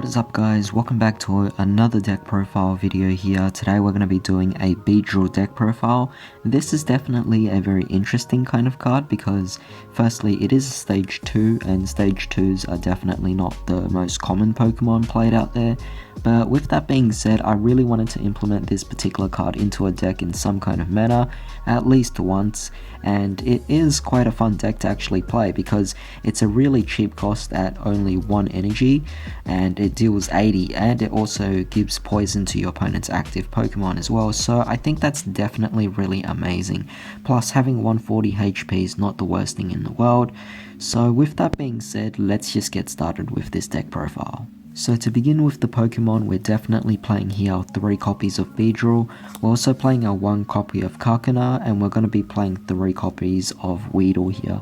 What is up guys, welcome back to another deck profile video here. Today we're going to be doing a Beedrill deck profile. This is definitely a very interesting kind of card because firstly it is a stage 2 and stage 2s are definitely not the most common Pokemon played out there. But with that being said, I really wanted to implement this particular card into a deck in some kind of manner, at least once, and it is quite a fun deck to actually play because it's a really cheap cost at only 1 energy, and it deals 80, and it also gives poison to your opponent's active Pokemon as well, so I think that's definitely really amazing. Plus having 140 HP is not the worst thing in the world. So with that being said, let's just get started with this deck profile. So to begin with the Pokemon, we're definitely playing here 3 copies of Beedrill. We're also playing our 1 copy of Kakuna, and we're going to be playing 3 copies of Weedle here.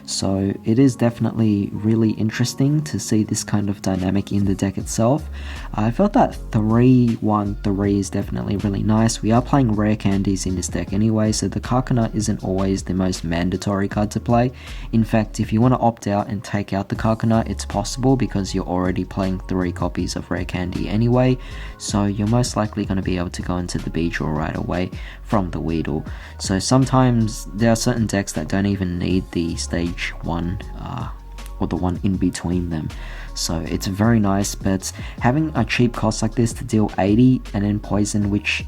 So it is definitely really interesting to see this kind of dynamic in the deck itself. I felt that 3-1-3 is definitely really nice. We are playing rare candies in this deck anyway, so the Kakuna isn't always the most mandatory card to play. In fact, if you want to opt out and take out the Kakuna, it's possible because you're already playing 3 copies of rare candy anyway, so you're most likely going to be able to go into the Beedrill right away from the Weedle. So sometimes there are certain decks that don't even need the stage 1 or the one in between them, so it's very nice. But having a cheap cost like this to deal 80 and then poison, which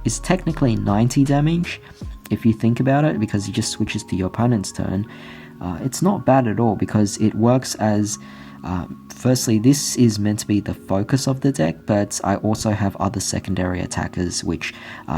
is technically 90 damage if you think about it, because it just switches to your opponent's turn, it's not bad at all because it works as firstly, this is meant to be the focus of the deck, but I also have other secondary attackers which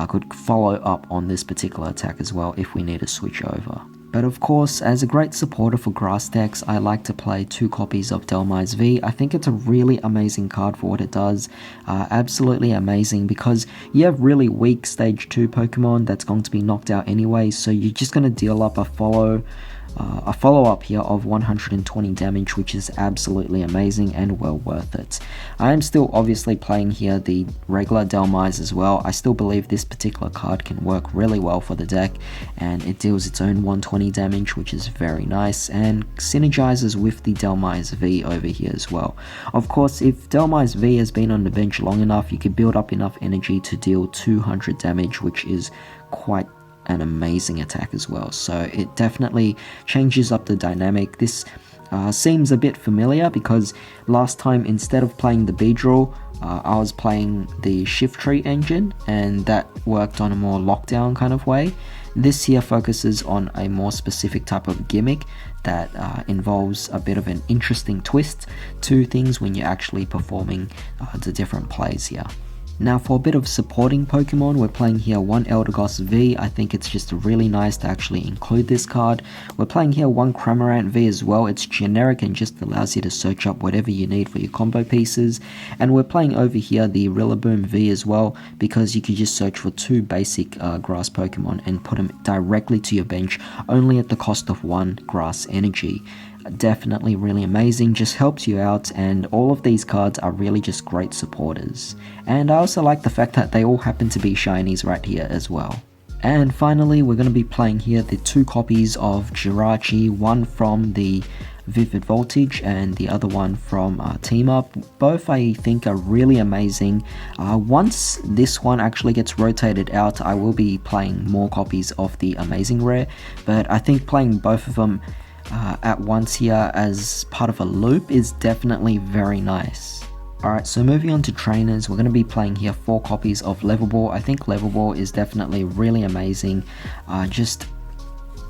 could follow up on this particular attack as well if we need to switch over. But of course, as a great supporter for grass decks, I like to play 2 copies of Dhelmise V. I think it's a really amazing card for what it does. Absolutely amazing, because you have really weak stage 2 Pokemon that's going to be knocked out anyway, so you're just going to deal up a follow-up here of 120 damage, which is absolutely amazing and well worth it. I am still obviously playing here the regular Dhelmise as well. I still believe this particular card can work really well for the deck, and it deals its own 120 damage, which is very nice, and synergizes with the Dhelmise V over here as well. Of course, if Dhelmise V has been on the bench long enough, you could build up enough energy to deal 200 damage, which is quite an amazing attack as well. So it definitely changes up the dynamic. This seems a bit familiar because last time, instead of playing the Beedrill, I was playing the Shift Tree engine, and that worked on a more lockdown kind of way. This here focuses on a more specific type of gimmick that involves a bit of an interesting twist to things when you're actually performing the different plays here. Now for a bit of supporting Pokemon, we're playing here 1 Eldegoss V. I think it's just really nice to actually include this card. We're playing here 1 Cramorant V as well. It's generic and just allows you to search up whatever you need for your combo pieces. And we're playing over here the Rillaboom V as well, because you could just search for 2 basic grass Pokemon and put them directly to your bench, only at the cost of 1 grass energy. Definitely really amazing, just helps you out, and all of these cards are really just great supporters. And I also like the fact that they all happen to be shinies right here as well. And finally, we're going to be playing here the 2 copies of Jirachi, one from the Vivid Voltage and the other one from Team Up. Both I think are really amazing. Once this one actually gets rotated out, I will be playing more copies of the Amazing Rare, but I think playing both of them at once here as part of a loop is definitely very nice. Alright, so moving on to trainers, we're going to be playing here 4 copies of Level Ball. I think Level Ball is definitely really amazing, just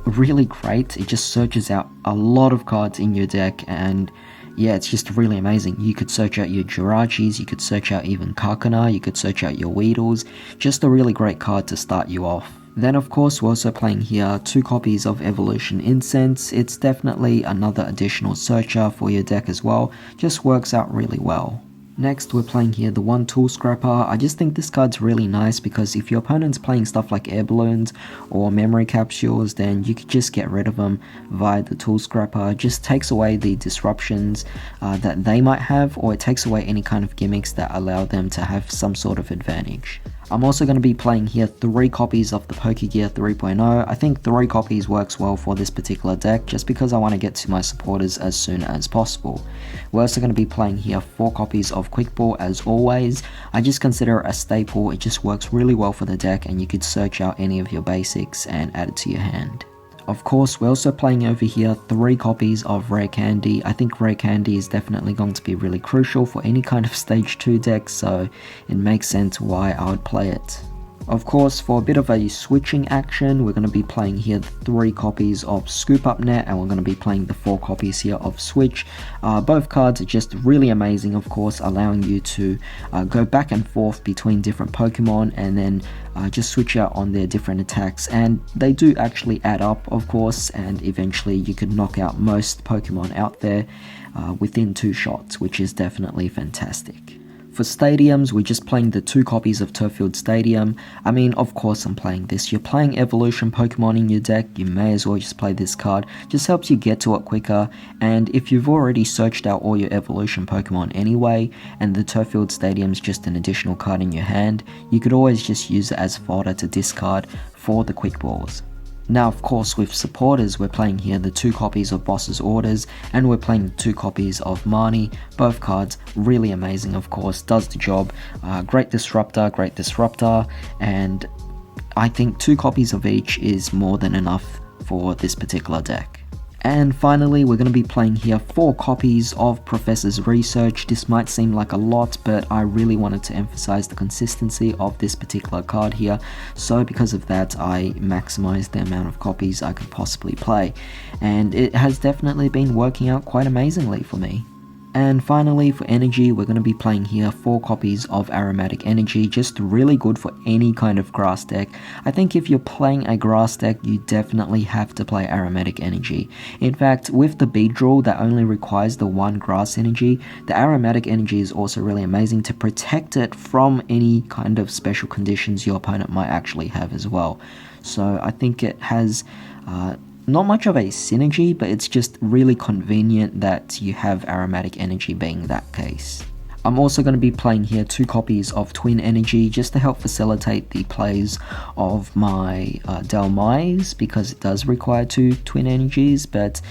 really great. It just searches out a lot of cards in your deck, and yeah, it's just really amazing. You could search out your Jirachis, you could search out even Kakuna, you could search out your Weedles. Just a really great card to start you off. Then of course we're also playing here 2 copies of Evolution Incense. It's definitely another additional searcher for your deck as well, just works out really well. Next we're playing here the 1 Tool Scrapper. I just think this card's really nice because if your opponent's playing stuff like air balloons or memory capsules, then you could just get rid of them via the Tool Scrapper. It just takes away the disruptions that they might have, or it takes away any kind of gimmicks that allow them to have some sort of advantage. I'm also going to be playing here 3 copies of the Pokegear 3.0. I think 3 copies works well for this particular deck just because I want to get to my supporters as soon as possible. We're also going to be playing here 4 copies of Quick Ball as always. I just consider it a staple, it just works really well for the deck and you could search out any of your basics and add it to your hand. Of course, we're also playing over here 3 copies of Rare Candy. I think Rare Candy is definitely going to be really crucial for any kind of Stage 2 deck, so it makes sense why I would play it. Of course, for a bit of a switching action, we're going to be playing here 3 copies of Scoop Up Net, and we're going to be playing the 4 copies here of Switch. Both cards are just really amazing, of course, allowing you to go back and forth between different Pokemon and then just switch out on their different attacks. And they do actually add up, of course, and eventually you could knock out most Pokemon out there within 2 shots, which is definitely fantastic. For stadiums, we're just playing the 2 copies of Turffield Stadium. I mean, of course I'm playing this. You're playing evolution Pokemon in your deck, you may as well just play this card. Just helps you get to it quicker, and if you've already searched out all your evolution Pokemon anyway, and the Turffield Stadium's just an additional card in your hand, you could always just use it as fodder to discard for the quick balls. Now, of course, with supporters, we're playing here the 2 copies of Boss's Orders, and we're playing 2 copies of Marnie. Both cards, really amazing, of course, does the job. Great Disruptor, and I think 2 copies of each is more than enough for this particular deck. And finally, we're going to be playing here 4 copies of Professor's Research. This might seem like a lot, but I really wanted to emphasize the consistency of this particular card here. So because of that, I maximized the amount of copies I could possibly play. And it has definitely been working out quite amazingly for me. And finally, for energy, we're going to be playing here 4 copies of Aromatic Energy, just really good for any kind of grass deck. I think if you're playing a grass deck, you definitely have to play Aromatic Energy. In fact, with the Beedrill that only requires the 1 grass energy, the Aromatic Energy is also really amazing to protect it from any kind of special conditions your opponent might actually have as well. So I think it has not much of a synergy, but it's just really convenient that you have Aromatic Energy being that case. I'm also going to be playing here 2 copies of Twin Energy just to help facilitate the plays of my Delmise, because it does require 2 Twin Energies, but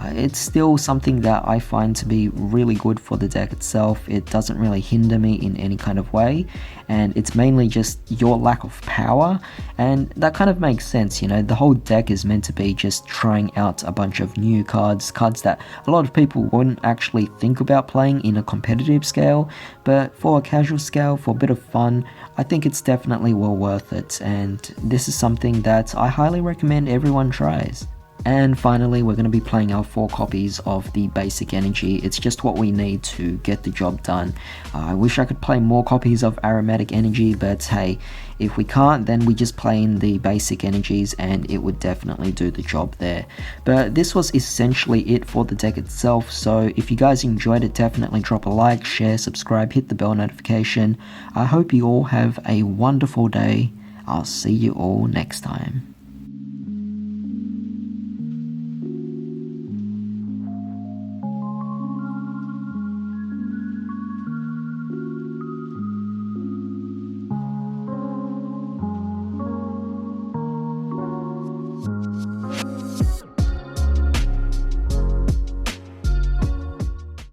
it's still something that I find to be really good for the deck itself. It doesn't really hinder me in any kind of way, and it's mainly just your lack of power, and that kind of makes sense, you know. The whole deck is meant to be just trying out a bunch of new cards that a lot of people wouldn't actually think about playing in a competitive scale, but for a casual scale, for a bit of fun, I think it's definitely well worth it, and this is something that I highly recommend everyone tries. And finally, we're going to be playing our 4 copies of the Basic Energy. It's just what we need to get the job done. I wish I could play more copies of Aromatic Energy, but hey, if we can't, then we just play in the Basic Energies and it would definitely do the job there. But this was essentially it for the deck itself, so if you guys enjoyed it, definitely drop a like, share, subscribe, hit the bell notification. I hope you all have a wonderful day. I'll see you all next time.